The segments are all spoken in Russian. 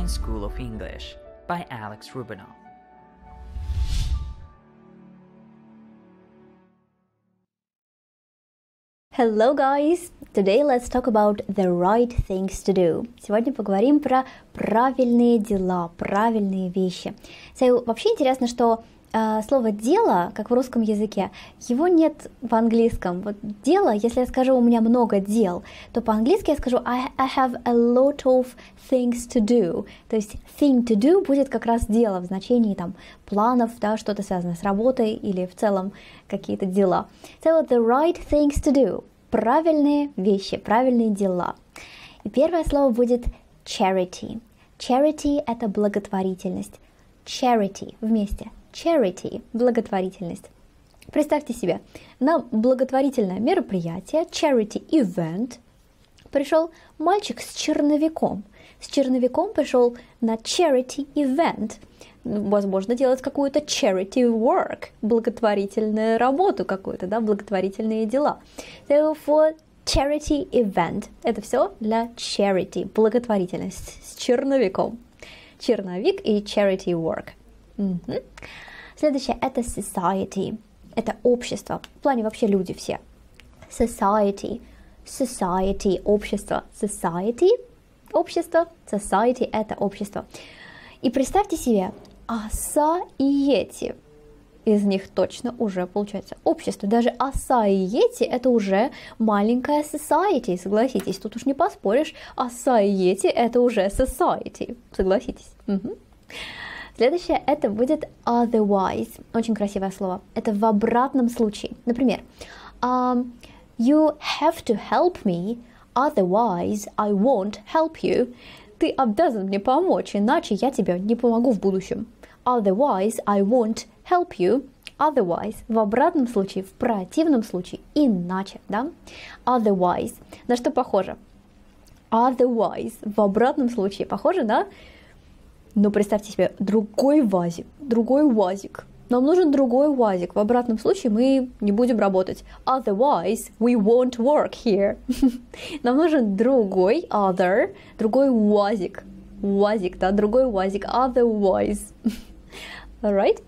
Online School of English by Alex Rubinov. Hello guys! Today let's talk about the right things to do. Сегодня поговорим про правильные дела, правильные вещи. Вообще интересно, что слово «дело», как в русском языке, его нет в английском. Вот дело, если я скажу «у меня много дел», то по-английски я скажу I have a lot of things to do. То есть thing to do будет как раз дело в значении там планов, да, что-то связанное с работой или в целом какие-то дела. So the right things to do. Правильные вещи, правильные дела. И первое слово будет charity. Charity – это благотворительность. Charity вместе. Charity – благотворительность. Представьте себе, на благотворительное мероприятие, charity event, пришел мальчик с черновиком. С черновиком пришел на charity event. Возможно, делать какую-то charity work, благотворительную работу какую-то, да, благотворительные дела. So for charity event. Это все для charity, благотворительность с черновиком. Черновик и charity work. Угу. Следующее это society. Это общество. В плане вообще люди все. Society. Society. Общество. Society. Общество. Society это общество. И представьте себе, оса и йети. Из них точно уже получается общество. Даже оса и йети это уже маленькая society, согласитесь. Тут уж не поспоришь. Оса и йети это уже society, согласитесь. Угу. Следующее это будет otherwise. Очень красивое слово. Это в обратном случае. Например, you have to help me, otherwise I won't help you. Ты обязан мне помочь, иначе я тебе не помогу в будущем. Otherwise I won't help you. Otherwise в обратном случае, в противном случае, иначе, да? Otherwise. На что похоже? Otherwise в обратном случае похоже, да? Но представьте себе, другой УАЗик. Нам нужен другой УАЗик. В обратном случае мы не будем работать. Otherwise, we won't work here. Нам нужен другой УАЗик. УАЗик, да, другой УАЗик. Otherwise. Alright?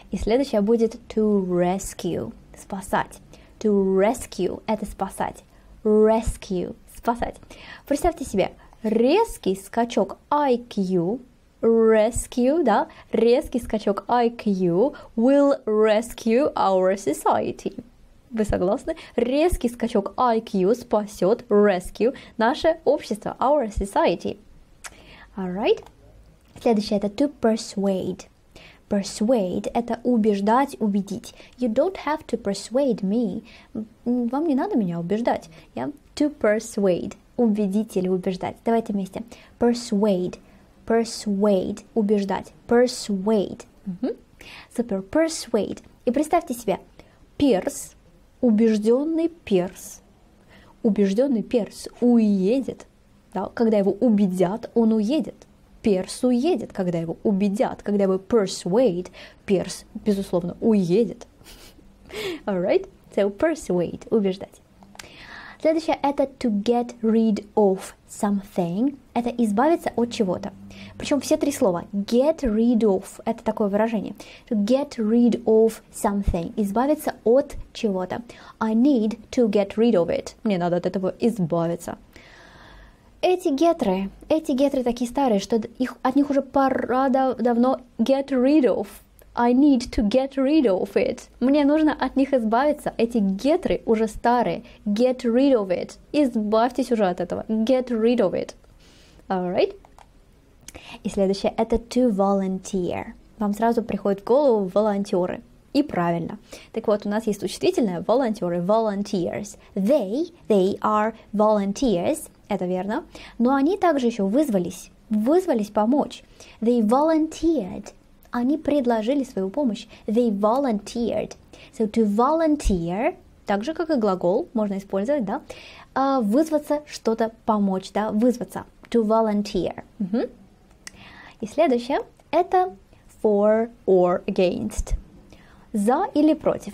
И следующее будет to rescue. Спасать. To rescue – это спасать. Rescue – спасать. Представьте себе, резкий скачок IQ, rescue, да, резкий скачок IQ will rescue our society. Вы согласны? Резкий скачок IQ спасет, rescue, наше общество, our society. Alright? Следующее это to persuade. Persuade – это убеждать, убедить. You don't have to persuade me. Вам не надо меня убеждать. Yeah? To persuade. Убедить или убеждать. Давайте вместе. Persuade. Persuade. Убеждать. Persuade. Угу. Супер. Persuade. И представьте себе. Перс. Убежденный перс. Убежденный перс уедет. Да? Когда его убедят, он уедет. Перс уедет, когда его убедят. Когда его persuade, перс, безусловно, уедет. Alright? So persuade. Убеждать. Следующее это to get rid of something. Это избавиться от чего-то. Причем все три слова. Get rid of. Это такое выражение. To get rid of something. Избавиться от чего-то. I need to get rid of it. Мне надо от этого избавиться. Эти гетры такие старые, что от них уже пора давно get rid of. I need to get rid of it. Мне нужно от них избавиться. Эти гетры уже старые. Get rid of it. Избавьтесь уже от этого. Get rid of it. Alright? И следующее это to volunteer. Вам сразу приходит в голову волонтеры. И правильно. Так вот, у нас есть существительное волонтеры, volunteers. They are volunteers. Это верно. Но они также еще вызвались помочь. They volunteered. Они предложили свою помощь. They volunteered. So to volunteer, так же как и глагол, можно использовать, да, вызваться, что-то помочь, да, вызваться. To volunteer. Угу. И следующее это for or against. За или против.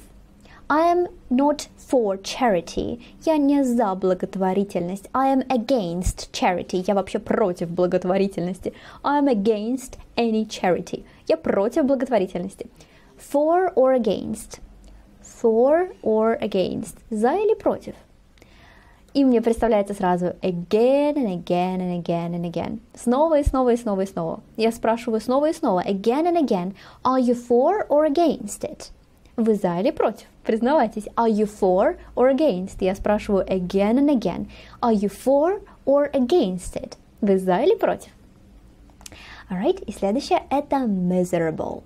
I am not for charity. Я не за благотворительность. I am against charity. Я вообще против благотворительности. I am against any charity. Я против благотворительности. For or against. For or against. За или против. И мне представляется сразу again and again and again and again. Снова и снова и снова и снова. Я спрашиваю снова и снова. Again and again. Are you for or against it? Вы за или против? Признавайтесь. Are you for or against? Я спрашиваю again and again. Are you for or against it? Вы за или против? Alright. И следующее это miserable.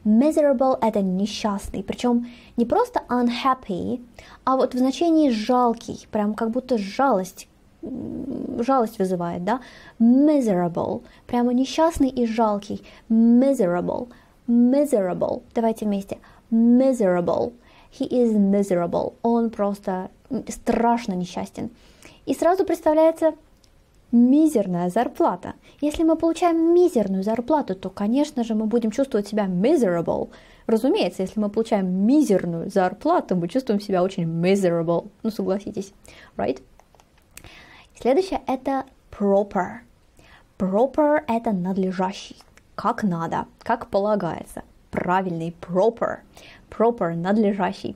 Miserable – это несчастный, причем не просто unhappy, а вот в значении жалкий, прям как будто жалость вызывает, да? Miserable, прямо несчастный и жалкий. Miserable, miserable. Давайте вместе. Miserable. He is miserable. Он просто страшно несчастен. И сразу представляется мизерная зарплата. Если мы получаем мизерную зарплату, то, конечно же, мы будем чувствовать себя miserable. Разумеется, если мы получаем мизерную зарплату, мы чувствуем себя очень miserable. Ну, согласитесь. Right? Следующее – это proper. Proper – это надлежащий. Как надо, как полагается. Правильный proper. Proper – надлежащий.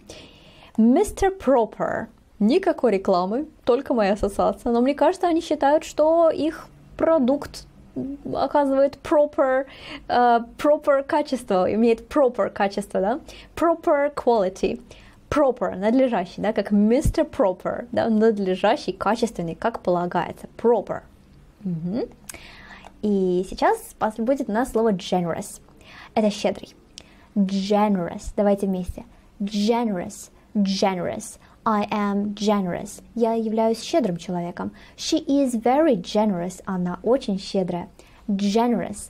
Mr. Proper. Никакой рекламы, только моя ассоциация. Но мне кажется, они считают, что их продукт оказывает proper качество, имеет proper качество, да? Proper quality. Proper, надлежащий, да, как Mr. Proper, да, надлежащий, качественный, как полагается. Proper. Угу. И сейчас будет у нас слово generous. Это щедрый. Generous. Давайте вместе. Generous. Generous. I am generous. Я являюсь щедрым человеком. She is very generous. Она очень щедрая. Generous.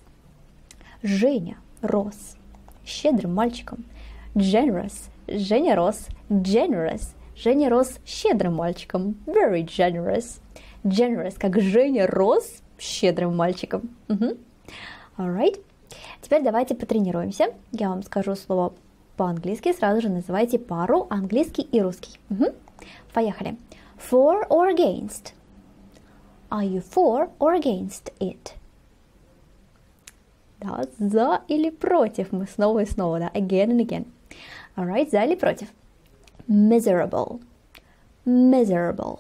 Женя рос щедрым мальчиком. Generous. Женя рос. Generous. Женя рос щедрым мальчиком. Very generous. Generous, как Женя рос щедрым мальчиком. Alright. Теперь давайте потренируемся. Я вам скажу слово по-английски, сразу же называйте пару английский и русский. Поехали. For or against? Are you for or against it? Да, за или против? Мы снова и снова, да, again and again. Alright, за или против? Miserable. Miserable.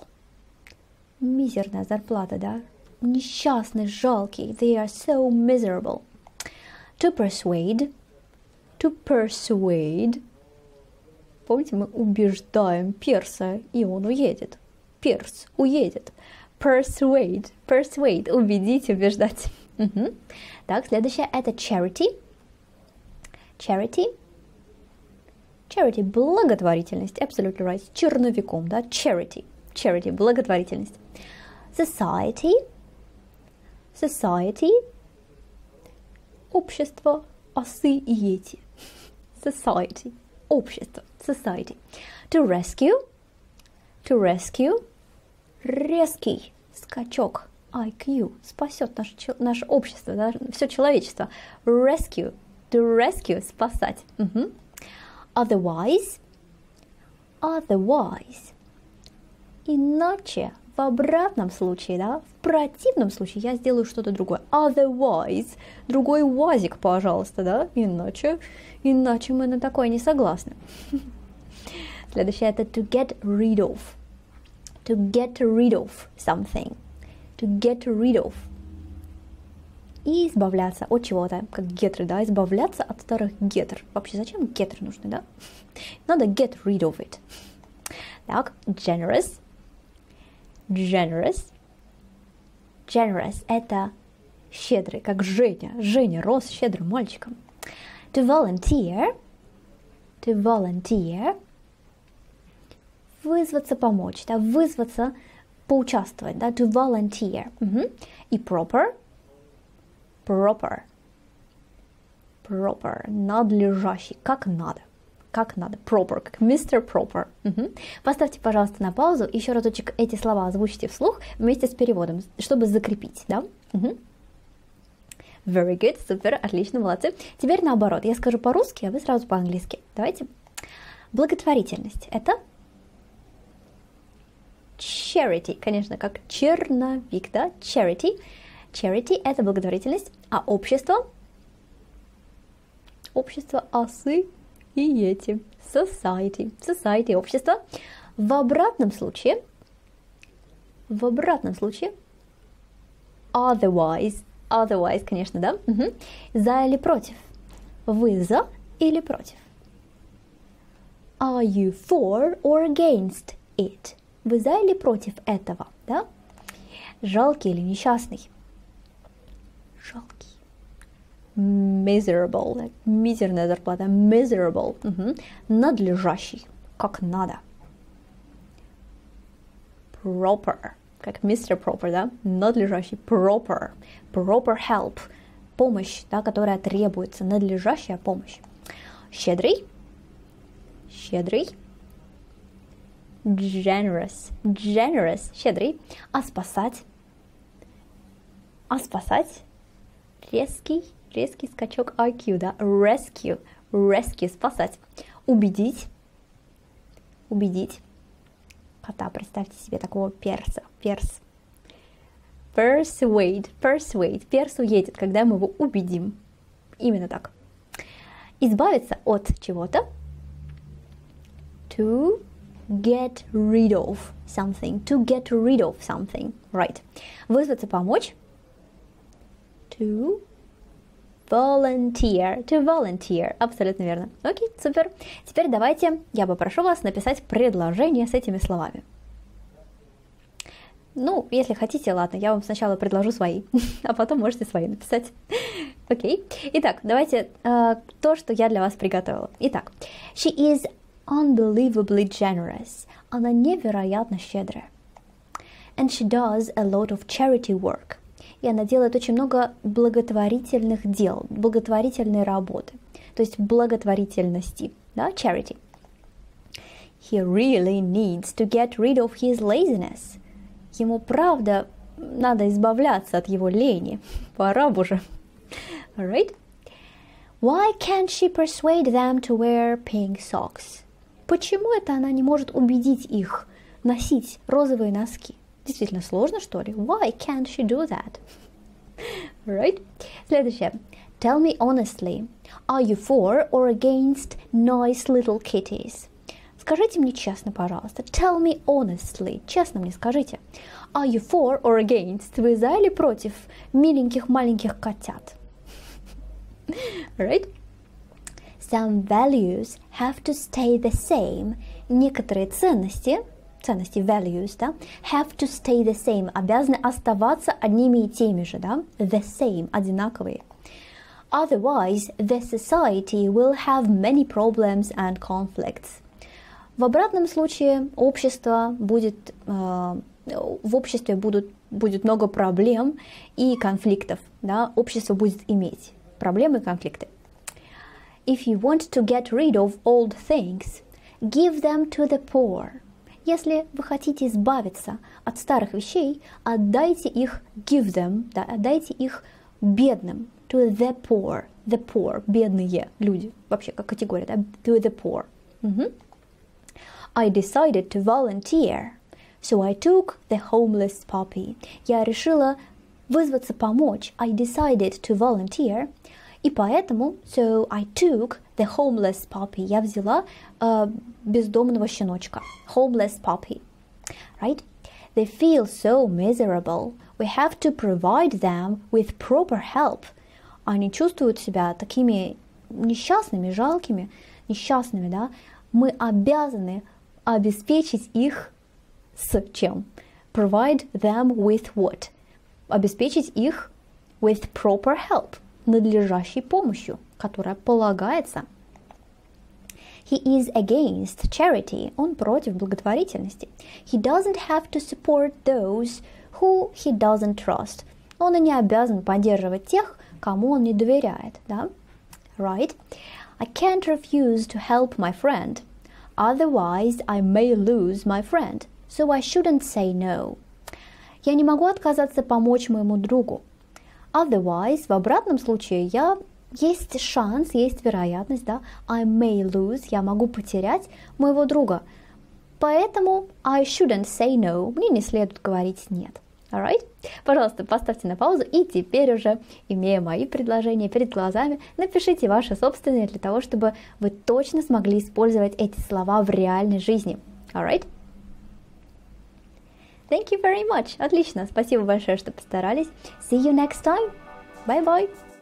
Мизерная зарплата, да? Несчастный, жалкий. They are so miserable. To persuade. To persuade. Помните, мы убеждаем перса, и он уедет. Перс уедет. Persuade. Persuade. Убедить, убеждать. Так, следующее это charity. Charity. Charity. Благотворительность. Absolutely right. Черновиком, да? Charity. Charity. Благотворительность. Society. Society. Общество. Осы и ети. Society. Общество. Society. To rescue. To rescue. Резкий скачок. IQ. Спасет наше общество, да? Все человечество. Rescue. To rescue. Спасать. Otherwise. Otherwise. Иначе. В обратном случае, да? В противном случае я сделаю что-то другое. Otherwise. Другой уазик, пожалуйста, да? Иначе мы на такое не согласны. Следующее это to get rid of. To get rid of something. To get rid of. И избавляться от чего-то, как гетры, да? Избавляться от старых гетр. Вообще, зачем гетры нужны, да? Надо get rid of it. Так, generous. Generous. Generous – это щедрый, как Женя. Женя рос щедрым мальчиком. To volunteer. To volunteer. Вызваться помочь, да, вызваться поучаствовать, да, to volunteer. И proper. Proper. Proper. Надлежащий, как надо. Как надо. Proper, как Mr. Proper. Поставьте, пожалуйста, на паузу. Еще разочек эти слова озвучите вслух вместе с переводом, чтобы закрепить, да? Very good, супер, отлично, молодцы. Теперь наоборот. Я скажу по-русски, а вы сразу по-английски. Давайте. Благотворительность – это charity, конечно, как черновик, да, charity. Charity – это благотворительность, а общество ассоциациями, society, общество. В обратном случае, otherwise, конечно, да, за или против. Вы за или против? Are you for or against it? Вы за или против этого, да? Жалкий или несчастный? Жалкий. Miserable, мизерная зарплата, miserable. Надлежащий, как надо. Proper, как Mr. Proper, да? Надлежащий, proper. Proper help, помощь, да, которая требуется, надлежащая помощь. Щедрый. Generous, щедрый. А спасать? Резкий скачок IQ, да? Rescue, спасать. Убедить. Кота, представьте себе такого перса. Persuade. Перс уедет, когда мы его убедим. Именно так. Избавиться от чего-то. To get rid of something. Right. Вызваться помочь. To volunteer. Абсолютно верно. Окей, супер. Теперь давайте я попрошу вас написать предложение с этими словами. Ну, если хотите, ладно, я вам сначала предложу свои, а потом можете свои написать. Окей. Итак, давайте то, что я для вас приготовила. Итак, she is unbelievably generous. Она невероятно щедрая. And she does a lot of charity work. И она делает очень много благотворительных дел, благотворительной работы. То есть благотворительности, да, charity. He really needs to get rid of his laziness. Ему, правда, надо избавляться от его лени. Пора бы уже. Alright. Why can't she persuade them to wear pink socks? Почему это она не может убедить их носить розовые носки? Действительно сложно, что ли? Why can't she do that? Right? Следующее. Tell me honestly, are you for or against nice little kitties? Скажите мне честно, пожалуйста. Tell me honestly. Честно мне скажите. Are you for or against? Вы за или против миленьких маленьких котят? Right? Some values have to stay the same. Некоторые ценности values, да, have to stay the same, обязаны оставаться одними и теми же, да, the same, одинаковые. Otherwise, the society will have many problems and conflicts. В обратном случае в обществе будет много проблем и конфликтов, да, общество будет иметь проблемы и конфликты. If you want to get rid of old things, give them to the poor. Если вы хотите избавиться от старых вещей, отдайте их, give them, да, отдайте их бедным, to the poor, бедные люди, вообще как категория, да, to the poor. I decided to volunteer, so I took the homeless puppy. Я решила вызваться помочь. I decided to volunteer, и поэтому, so I took the homeless puppy. Я взяла бездомного щеночка. Homeless puppy. Right? They feel so miserable. We have to provide them with proper help. Они чувствуют себя такими несчастными, жалкими, несчастными, да? Мы обязаны обеспечить их с чем? Provide them with what? Обеспечить их with proper help. Надлежащей помощью, которая полагается. He is against charity. Он против благотворительности. He doesn't have to support those who he doesn't trust. Он и не обязан поддерживать тех, кому он не доверяет. Да? Right? I can't refuse to help my friend. Otherwise, I may lose my friend. So I shouldn't say no. Я не могу отказаться помочь моему другу. Otherwise, в обратном случае, я есть шанс, есть вероятность, да, I may lose, я могу потерять моего друга. Поэтому I shouldn't say no, мне не следует говорить нет. Alright? Пожалуйста, поставьте на паузу и теперь уже, имея мои предложения перед глазами, напишите ваши собственные для того, чтобы вы точно смогли использовать эти слова в реальной жизни. Alright? Thank you very much. Отлично. Спасибо большое, что постарались. See you next time. Bye-bye.